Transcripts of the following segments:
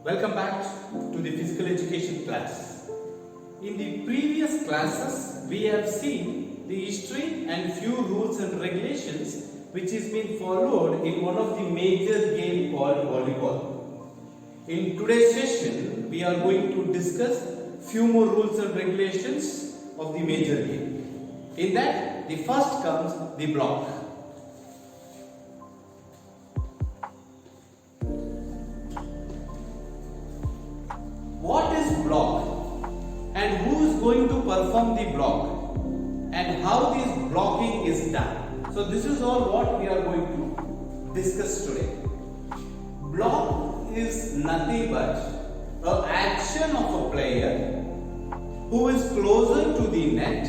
Welcome back to the physical education class. In the previous classes, we have seen the history and few rules and regulations which is being followed in one of the major game called volleyball. In today's session, we are going to discuss few more rules and regulations of the major game. In that, the first comes the block. What is block and who is going to perform the block and how this blocking is done? So this is all what we are going to discuss today. Block is nothing but an action of a player who is closer to the net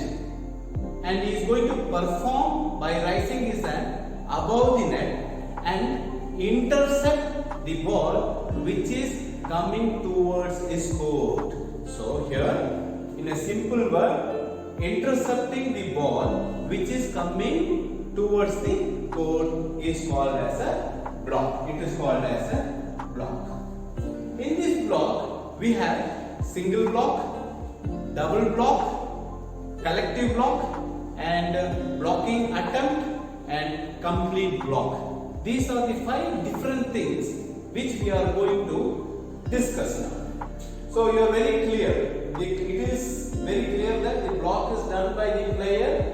and he is going to perform by raising his hand above the net and intercept the ball which is coming towards his court. So here, in a simple word, intercepting the ball which is coming towards the court is called as a block. It is called as a block. In this block, we have single block, double block, collective block, and blocking attempt and complete block. These are the 5 different things which we are going to discuss now. So you are very clear. It is very clear that the block is done by the player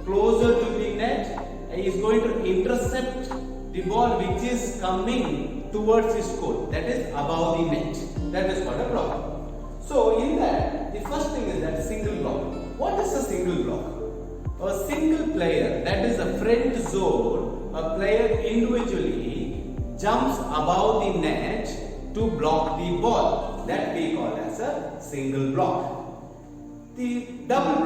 closer to the net and is going to intercept the ball which is coming towards his court, that is above the net. That is called a block. So in that, the first thing is that single block. What is a single block? A single player, that is a friend zone, a player individually jumps above the net to block the ball, that we call as a single block. The double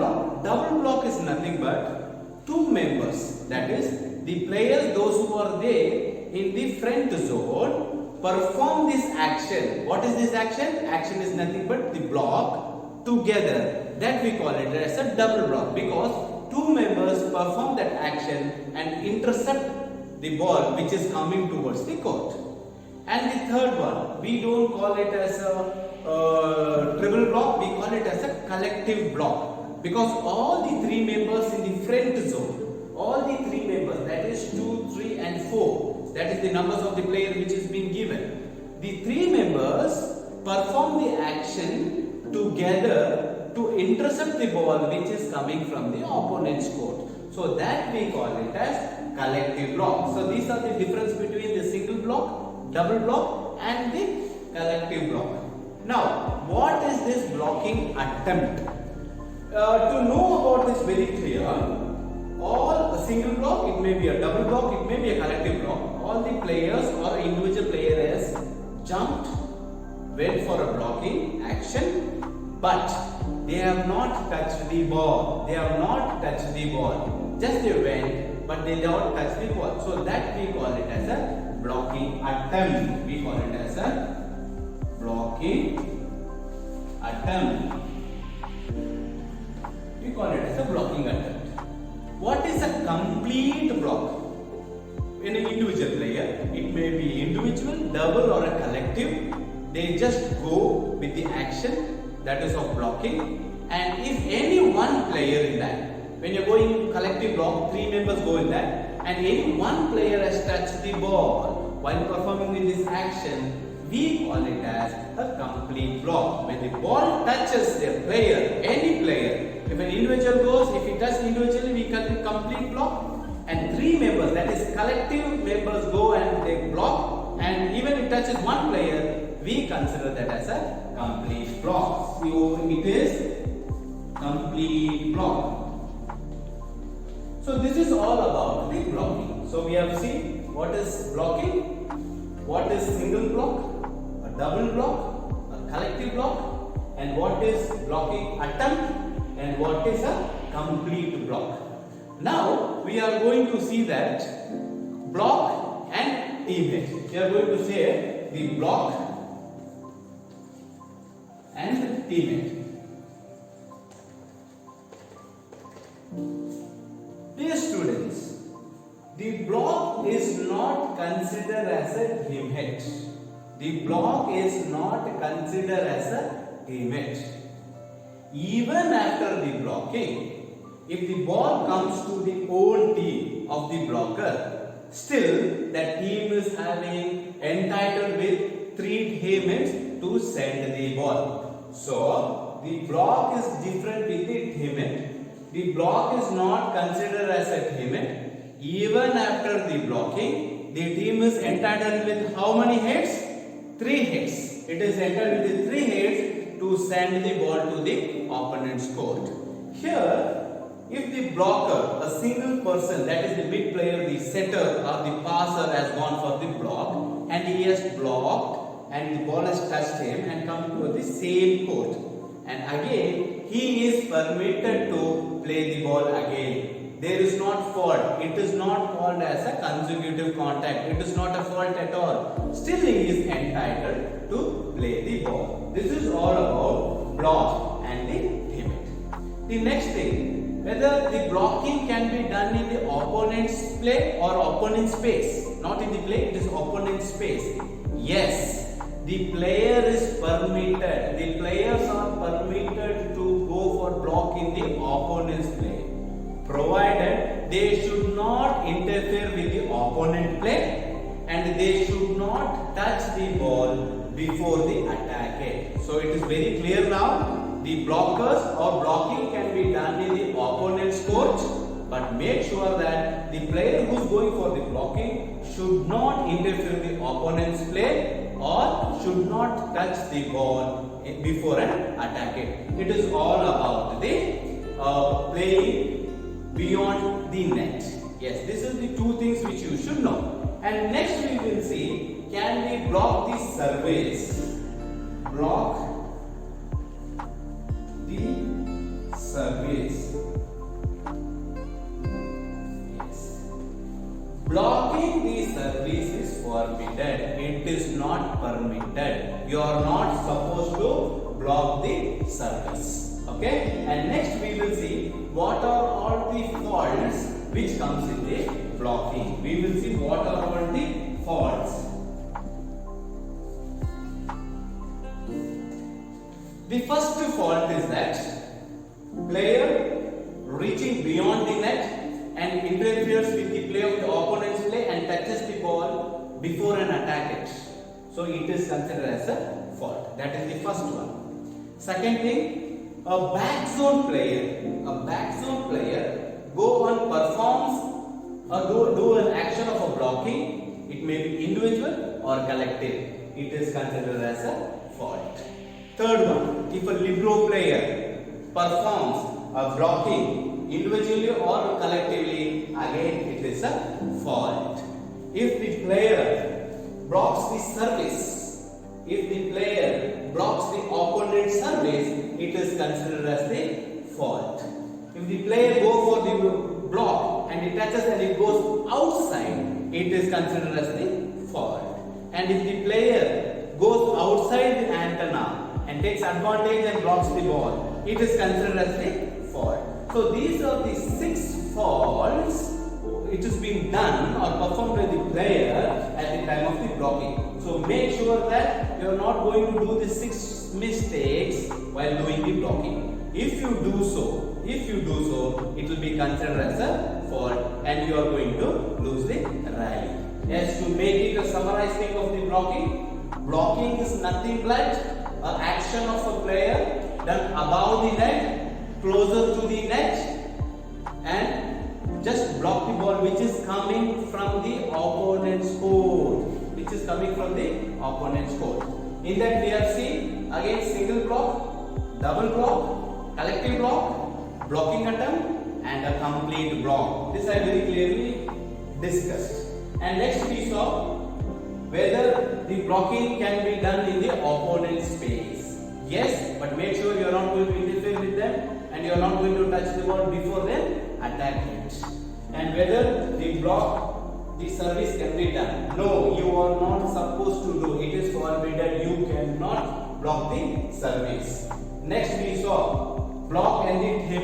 block is nothing but 2 members, that is the players, those who are there in the front zone, perform this action. What is this action? Action is nothing but the block together, that we call it as a double block, because 2 members perform that action and intercept the ball which is coming towards the court. And the third one, we don't call it as a triple block, we call it as a collective block, because all the 3 members in the front zone, all the 3 members, that is 2, 3 and 4, that is the numbers of the player which is being given. The 3 members perform the action together to intercept the ball which is coming from the opponent's court. So that we call it as collective block. So these are the difference between the single block, double block and the collective block. Now, what is this blocking attempt? To know about this very clear, all a single block, it may be a double block, it may be a collective block, all the players or individual player has jumped, went for a blocking action, but they have not touched the ball. They have not touched the ball. Just they went, but they don't touch the ball. So that we call it as a blocking attempt. We call it as a blocking attempt. We call it as a blocking attempt. What is a complete block? In an individual player, it may be individual, double or a collective. They just go with the action, that is of blocking. And if any one player in that, when you are going collective block, 3 members go in that, and any one player has touched the ball while performing this action, we call it as a complete block. When the ball touches the player, any player, if an individual goes, if he touches individually, we call it complete block. And 3 members, that is collective members, go and they block, and even if it touches one player, we consider that as a complete block. So it is complete block. So this is all about the blocking. So we have seen what is blocking, what is single block, a double block, a collective block, and what is blocking attempt, and what is a complete block. Now we are going to see that block and teammate. We are going to say the block and teammate. Dear students, the block is not considered as a teammate. the block is not considered as a teammate. Even after the blocking, if the ball comes to the own team of the blocker, still that team is having entitled with 3 teammates to send the ball. So the block is different with the teammate. The block is not considered as a teammate. Even after the blocking, the team is entitled with how many hits? 3 hits. It is entitled with 3 hits to send the ball to the opponent's court. Here, if the blocker, a single person, that is the big player, the setter or the passer has gone for the block and he has blocked and the ball has touched him and come to the same court, and again he is permitted to play the ball again. There is not fault. It is not called as a consecutive contact. It is not a fault at all. Still he is entitled to play the ball. This is all about block and the teammate. The next thing, whether the blocking can be done in the opponent's play or opponent's space. Not in the play, it is opponent's space. Yes, the player is permitted. The players are permitted to go for block in the opponent's play, provided they should not interfere with the opponent play and they should not touch the ball before the attack. So it is very clear now. The blockers or blocking can be done in the opponent's court, but make sure that the player who is going for the blocking should not interfere with the opponent's play or should not touch the ball before an attack. It is all about the playing beyond the net. Yes, this is the 2 things which you should know. And next we will see, can we block the service? Block the service. Yes. Blocking the service is forbidden. It is not permitted. You are not supposed to block the service. Okay? And next we will see what are all the faults which comes in the blocking. We will see what are all the faults. The first fault is that player reaching beyond the net and interferes with the play of the opponent's play and touches the ball before an attack. So it is considered as a fault. That is the first one. Second thing, a back zone player go and performs or do an action of a blocking. It may be individual or collective. It is considered as a fault. Third one, if a libero player performs a blocking individually or collectively, again it is a fault. If the player blocks the service, if the player blocks the opponent's service, it is considered as the fault. If the player goes for the block and it touches and it goes outside, it is considered as the fault. And if the player goes outside the antenna and takes advantage and blocks the ball, it is considered as the fault. So these are the 6 faults which is being done or performed by the player at the time of the blocking. So make sure that you are not going to do the 6 mistakes while doing the blocking. If you do so, it will be considered as a fault and you are going to lose the rally. Yes, to make it a summarized thing of the blocking is nothing but an action of a player done above the net, closer to the net, and just block the ball which is coming from the opponent's court. In that we have seen again single block, double block, collective block, blocking attempt, and a complete block. This I very clearly discussed. And next we saw whether the blocking can be done in the opponent's space. Yes, but make sure you are not going to interfere with them and you are not going to touch the ball before them attack it. And whether the block, the service can be done. No, you are not supposed to do. It is forbidden. You cannot block the service. Next we saw block and the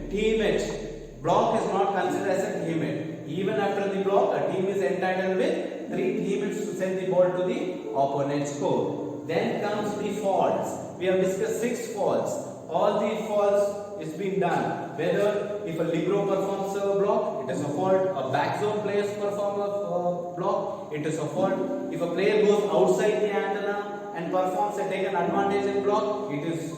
teammate. Block is not considered as a teammate. Even after the block, a team is entitled with 3 teammates to send the ball to the opponent's court. Then comes the faults. We have discussed 6 faults. All the faults is being done. Whether if a libero performs a block, it is a fault. A back zone player performs a block, it is a fault. If a player goes outside the antenna and performs a taken advantage in block, it is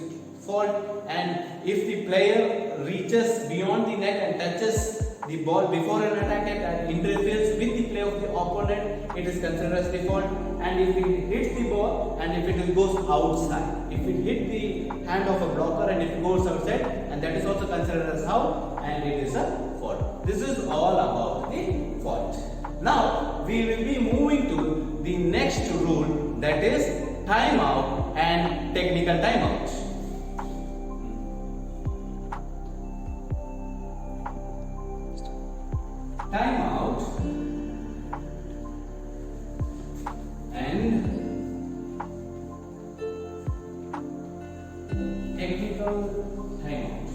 fault. And if the player reaches beyond the net and touches the ball before an attack and interferes with the play of the opponent, it is considered as the fault. And if it hits the ball and if it goes outside, if it hit the hand of a blocker and if it goes outside, and that is also considered as foul, and it is a fault. This is all about the fault. Now we will be moving to the next rule, that is timeout and technical timeout. Timeout and technical timeout.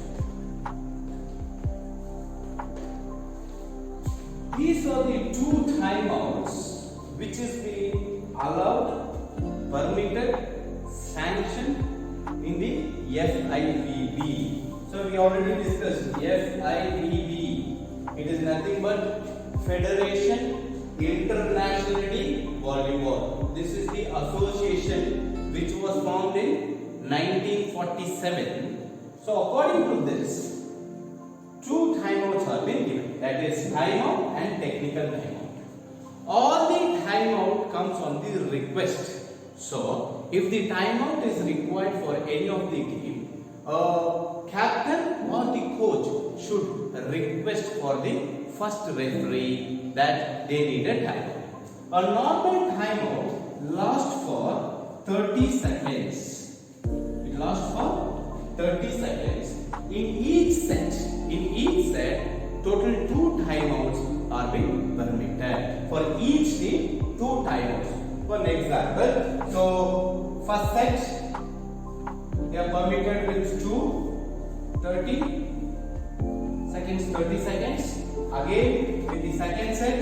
These are the 2 timeouts which is being allowed, permitted, sanctioned in the FIVB. So we already discussed FIVB. It is nothing but Federation Internationality Volleyball. This is the association which was formed in 1947. So according to this, 2 timeouts are being given, that is timeout and technical timeout. All the timeout comes on the request. So if the timeout is required for any of the game, captain or the coach should request for the first referee that they need a timeout. A normal timeout lasts for 30 seconds. It lasts for 30 seconds. In each set, total 2 timeouts are being permitted. For each team, 2 timeouts. For example, so first set, they are permitted with 30 seconds. Again with the second set,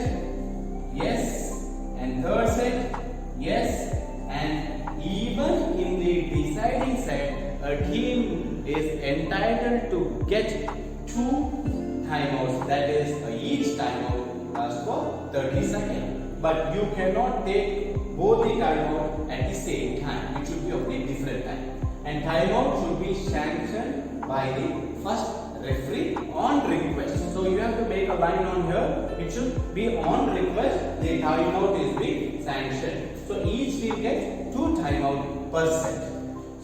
yes, and third set, yes, and even in the deciding set, a team is entitled to get 2 timeouts. That is, each timeout lasts for 30 seconds. But you cannot take both the timeout at the same time. It should be of a different time. And timeout should be sanctioned by the first referee on request. So you have to make a line on here. It should be on request. The timeout is being sanctioned. So each team gets 2 timeout per set.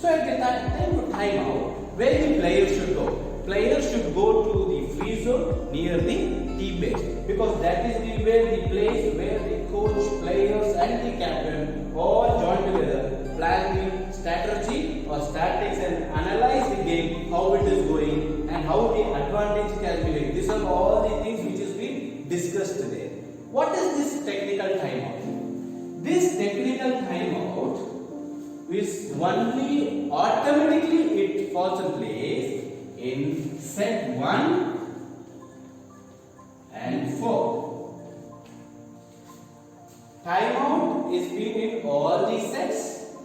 So at the time of timeout, where the players should go? Players should go to the free zone near the tee base, because that is the place where the coach, players, and the captain all join together, plan the strategy or tactics and analyze the game, how it is going and how the advantage can be made. These are all the things which is being discussed today. What is this technical timeout? This technical timeout is only automatically it falls in place in set 1 and 4. Timeout is being in all the sets,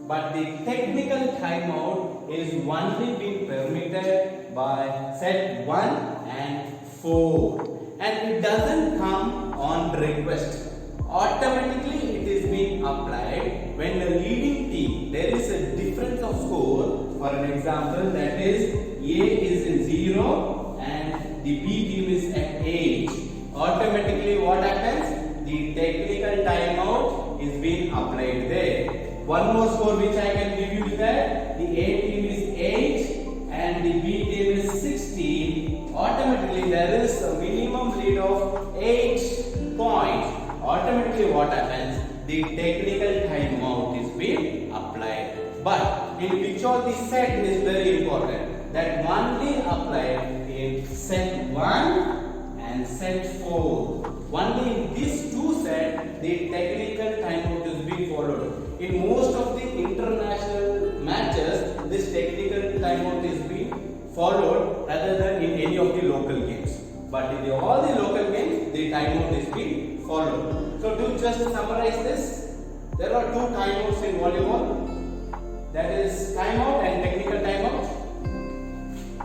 but the technical timeout is only being permitted by set 1 and 4, and it doesn't come on request. Automatically it is being applied when the leading team, there is a difference of score. For an example, that is A is in 0 and the B team is at 8. Automatically what happens? The technical timeout is being applied there. One more score which I can give you is that the A team is 8 and the B team is 16. Automatically there is a minimum lead of 8 points. Automatically what happens? The technical timeout is being applied. But in which of the set is very important, that only applied in set 1 and set 4. Only in these 2 sets the technical timeout is being followed. In most of the international matches, this technical timeout is being followed rather than in any of the local games. but in all the local games, the timeout is being followed. So to just summarize this, there are two timeouts in volleyball. That is timeout and technical timeout.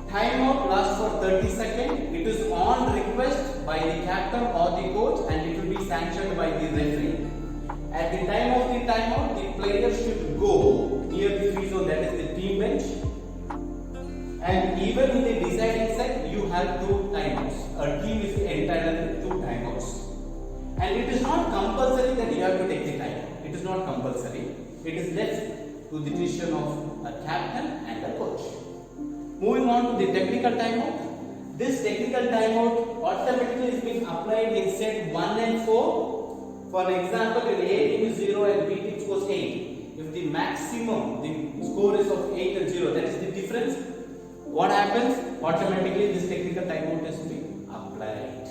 Timeout lasts for 30 seconds. It is on request by the captain or the coach, and it will be sanctioned by the referee. At the time of the timeout, the player should go near the free zone, that is the team bench. And even in the deciding set, you have two timeouts. A team is entitled to two timeouts. And it is not compulsory that you have to take the timeout. It is not compulsory. It is left to the decision of a captain and a coach. Moving on to the technical timeout. This technical timeout automatically is being applied in set 1 and 4. For example, if A team is 0 and B team scores 8, if the maximum, the score is of 8 and 0, that is the difference, what happens? Automatically this technical timeout is being applied.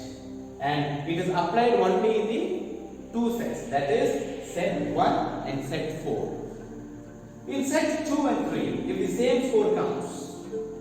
And it is applied only in the two sets, that is set 1 and set 4. In set 2 and 3, if the same score comes,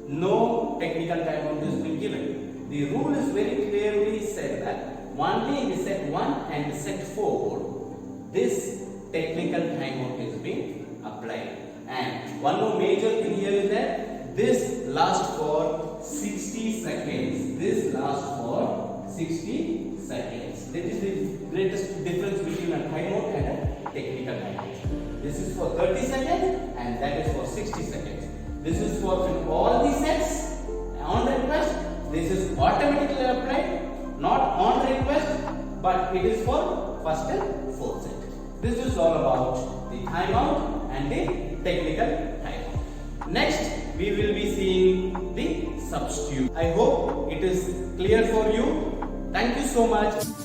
no technical timeout is being given. The rule is very clearly said that only in the set 1 and the set 4, this technical timeout is being applied. And one more major thing here is that this lasts for 60 seconds. This lasts for 60 seconds. That is the greatest difference between a timeout and a technical timeout. This is for 30 seconds and that is for 60 seconds. This is for all the sets on request. This is automatically applied, not on request, but it is for first and fourth set. This is all about the timeout and the technical timeout. Next, we will be seeing the substitute. I hope it is clear for you. Thank you so much.